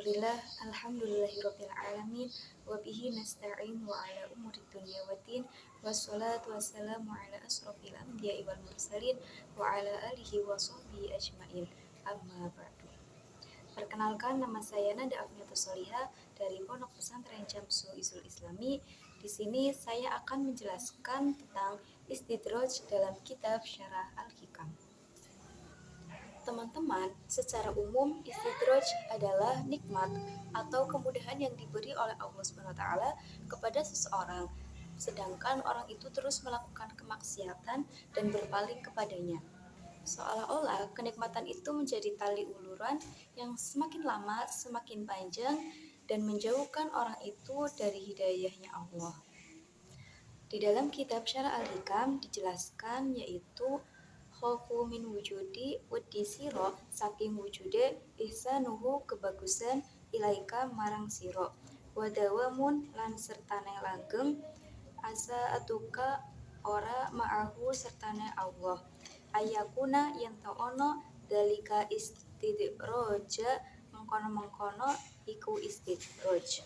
Bismillah, alhamdulillahirabbil alamin, wa bihi nasta'in wa ala umuri dunya waddin, wassalatu wassalamu ala asrofil anbiya'i wal mursalin wa ala alihi wa sahbihi ajmain. Amma ba'du. Perkenalkan, nama saya Nada Afniatus Soliha dari Pondok Pesantren Jamsu Izul Islami. Di sini saya akan menjelaskan tentang istidraj dalam kitab Syarah Al-Hikam. Teman-teman, secara umum istidraj adalah nikmat atau kemudahan yang diberi oleh Allah SWT kepada seseorang, sedangkan orang itu terus melakukan kemaksiatan dan berpaling kepadanya. Seolah-olah kenikmatan itu menjadi tali uluran yang semakin lama semakin panjang dan menjauhkan orang itu dari hidayahnya Allah. Di dalam kitab Syarah Al-Hikam dijelaskan yaitu khofu min wujudi wedi siro saking wujude ihsanuhu kebagusan ilaika marang siro wadawamun lan sertane langgeng asa atuka ora ma'ahu sertane Allah ayakuna yen ta ono dalika istidroja mengkono-mengkono iku istidroj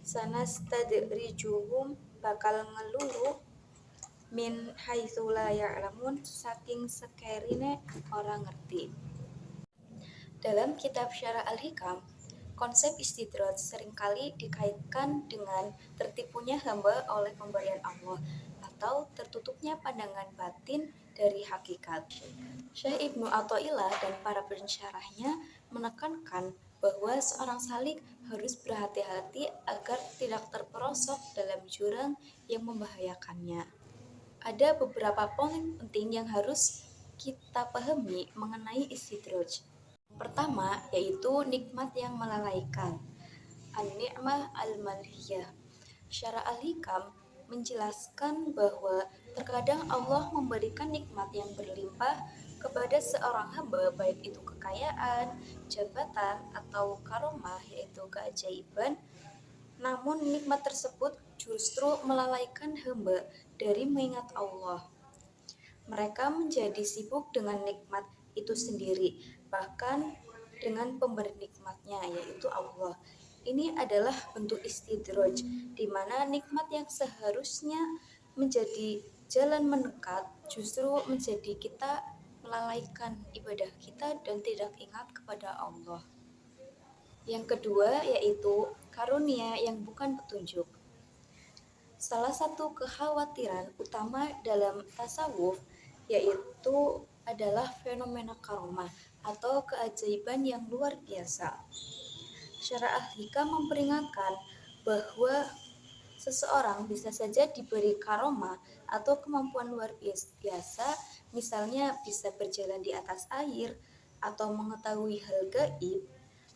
sanastadrijuhum bakal ngelulu min haitsu la ya'lamun saking sekerine orang ngerti. Dalam kitab Syarah Al-Hikam, konsep istidraj seringkali dikaitkan dengan tertipunya hamba oleh pemberian Allah atau tertutupnya pandangan batin dari hakikat. Syekh Ibnu Athaillah dan para pensyarahnya menekankan bahwa seorang salik harus berhati-hati agar tidak terperosok dalam jurang yang membahayakannya. Ada beberapa poin penting yang harus kita pahami mengenai istidraj. Pertama, yaitu nikmat yang melalaikan. An-ni'mah al-malhiyah. Syarah Al-Hikam menjelaskan bahwa terkadang Allah memberikan nikmat yang berlimpah kepada seorang hamba, baik itu kekayaan, jabatan, atau karomah, yaitu keajaiban. Namun nikmat tersebut justru melalaikan hamba dari mengingat Allah. Mereka menjadi sibuk dengan nikmat itu sendiri, bahkan dengan pemberi nikmatnya, yaitu Allah. Ini adalah bentuk istidraj, di mana nikmat yang seharusnya menjadi jalan mendekat justru menjadi kita melalaikan ibadah kita dan tidak ingat kepada Allah. Yang kedua yaitu karunia yang bukan petunjuk. Salah satu kekhawatiran utama dalam tasawuf yaitu adalah fenomena karomah atau keajaiban yang luar biasa. Syarah Al-Hikam memperingatkan bahwa seseorang bisa saja diberi karomah atau kemampuan luar biasa, misalnya bisa berjalan di atas air atau mengetahui hal gaib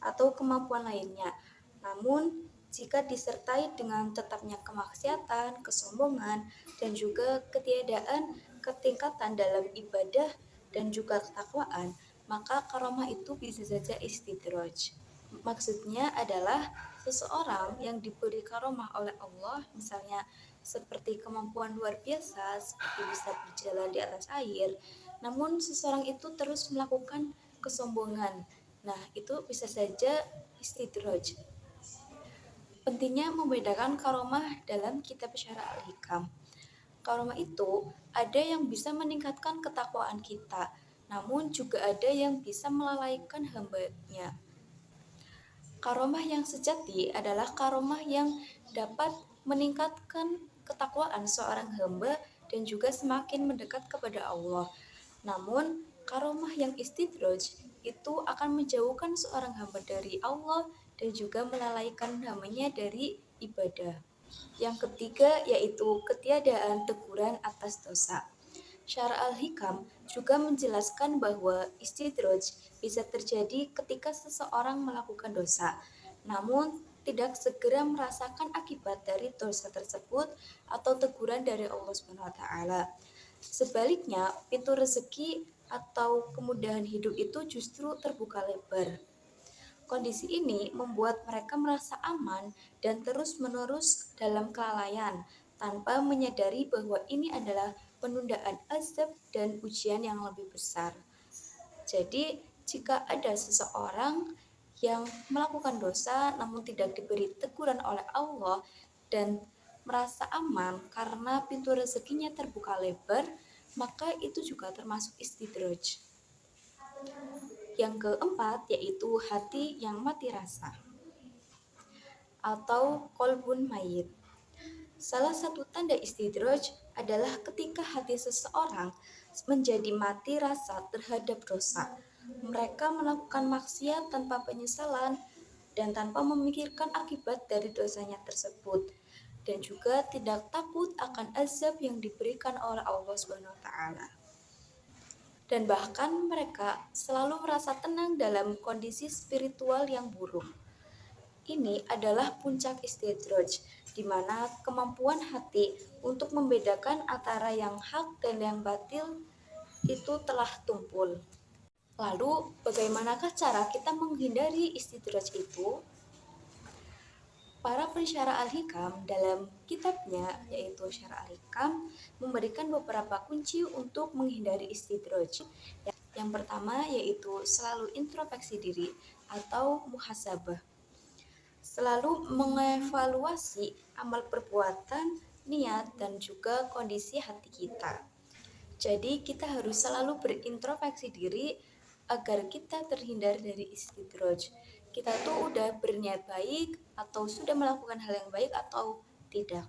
atau kemampuan lainnya. Namun, jika disertai dengan tetapnya kemaksiatan, kesombongan, dan juga ketiadaan ketingkatan dalam ibadah dan juga ketakwaan, maka karomah itu bisa saja istidraj. Maksudnya adalah seseorang yang diberi karomah oleh Allah, misalnya seperti kemampuan luar biasa, seperti bisa berjalan di atas air, namun seseorang itu terus melakukan kesombongan. Nah, itu bisa saja istidraj. Pentingnya membedakan karomah dalam kitab Syarah Al-Hikam. Karomah itu ada yang bisa meningkatkan ketakwaan kita, namun juga ada yang bisa melalaikan hambanya. Karomah yang sejati adalah karomah yang dapat meningkatkan ketakwaan seorang hamba dan juga semakin mendekat kepada Allah. Namun, karomah yang istidraj itu akan menjauhkan seorang hamba dari Allah dan juga melalaikan hambanya dari ibadah. Yang ketiga yaitu ketiadaan teguran atas dosa. Syarah Al-Hikam juga menjelaskan bahwa istidraj bisa terjadi ketika seseorang melakukan dosa, namun tidak segera merasakan akibat dari dosa tersebut atau teguran dari Allah SWT. Sebaliknya, pintu rezeki atau kemudahan hidup itu justru terbuka lebar. Kondisi ini membuat mereka merasa aman dan terus-menerus dalam kelalaian tanpa menyadari bahwa ini adalah penundaan azab dan ujian yang lebih besar. Jadi, jika ada seseorang yang melakukan dosa namun tidak diberi teguran oleh Allah dan merasa aman karena pintu rezekinya terbuka lebar, maka itu juga termasuk istidraj. Yang keempat yaitu hati yang mati rasa atau kolbun mayit. Salah satu tanda istidraj adalah ketika hati seseorang menjadi mati rasa terhadap dosa. Mereka melakukan maksiat tanpa penyesalan dan tanpa memikirkan akibat dari dosanya tersebut, dan juga tidak takut akan azab yang diberikan oleh Allah SWT. Dan bahkan mereka selalu merasa tenang dalam kondisi spiritual yang buruk. Ini adalah puncak istidraj, di mana kemampuan hati untuk membedakan antara yang hak dan yang batil itu telah tumpul. Lalu, bagaimanakah cara kita menghindari istidraj itu? Para pensyarah Al-Hikam dalam kitabnya, yaitu Syarah Al-Hikam, memberikan beberapa kunci untuk menghindari istidraj. Yang pertama yaitu selalu introspeksi diri atau muhasabah. Selalu mengevaluasi amal perbuatan, niat, dan juga kondisi hati kita. Jadi kita harus selalu berintrospeksi diri agar kita terhindar dari istidraj. Kita tuh udah berniat baik atau sudah melakukan hal yang baik atau tidak.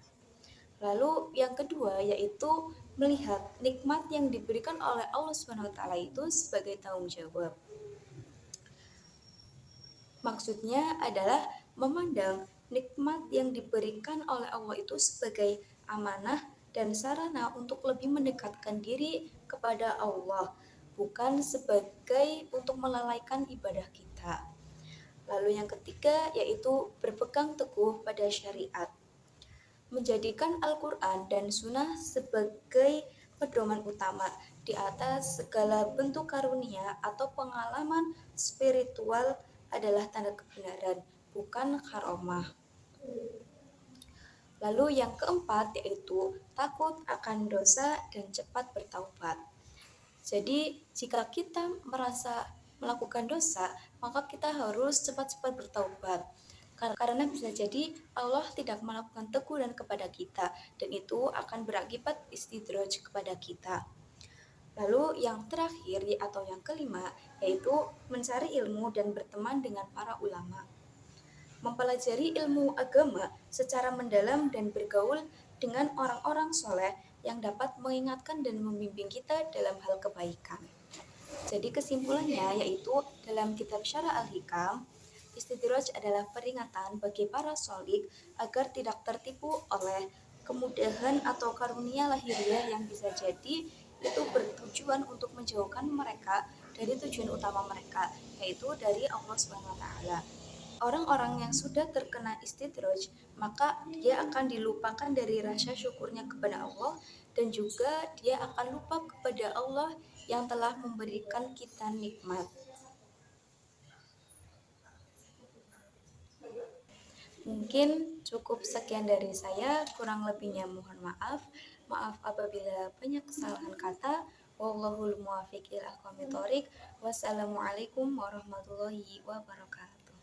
Lalu yang kedua yaitu melihat nikmat yang diberikan oleh Allah SWT itu sebagai tanggung jawab. Maksudnya adalah memandang nikmat yang diberikan oleh Allah itu sebagai amanah dan sarana untuk lebih mendekatkan diri kepada Allah, bukan sebagai untuk melalaikan ibadah kita. Lalu yang ketiga yaitu berpegang teguh pada syariat. Menjadikan Al-Quran dan Sunnah sebagai pedoman utama di atas segala bentuk karunia atau pengalaman spiritual adalah tanda kebenaran, bukan karomah. Lalu yang keempat yaitu takut akan dosa dan cepat bertaubat. Jadi jika kita merasa melakukan dosa, maka kita harus cepat-cepat bertaubat. Karena bisa jadi Allah tidak melakukan teguran kepada kita dan itu akan berakibat istidraj kepada kita. Lalu yang terakhir atau yang kelima yaitu mencari ilmu dan berteman dengan para ulama. Mempelajari ilmu agama secara mendalam dan bergaul dengan orang-orang soleh yang dapat mengingatkan dan membimbing kita dalam hal kebaikan. Jadi kesimpulannya yaitu dalam kitab Syarah Al-Hikam, istidraj adalah peringatan bagi para sholik agar tidak tertipu oleh kemudahan atau karunia lahiriah yang bisa jadi itu bertujuan untuk menjauhkan mereka dari tujuan utama mereka, yaitu dari Allah SWT. Orang-orang yang sudah terkena istidraj, maka dia akan dilupakan dari rasa syukurnya kepada Allah dan juga dia akan lupa kepada Allah yang telah memberikan kita nikmat. Mungkin cukup sekian dari saya, kurang lebihnya mohon maaf. Maaf apabila banyak kesalahan kata. Wallahul muwaffiq ila aqwamit thoriq. Wassalamualaikum warahmatullahi wabarakatuh.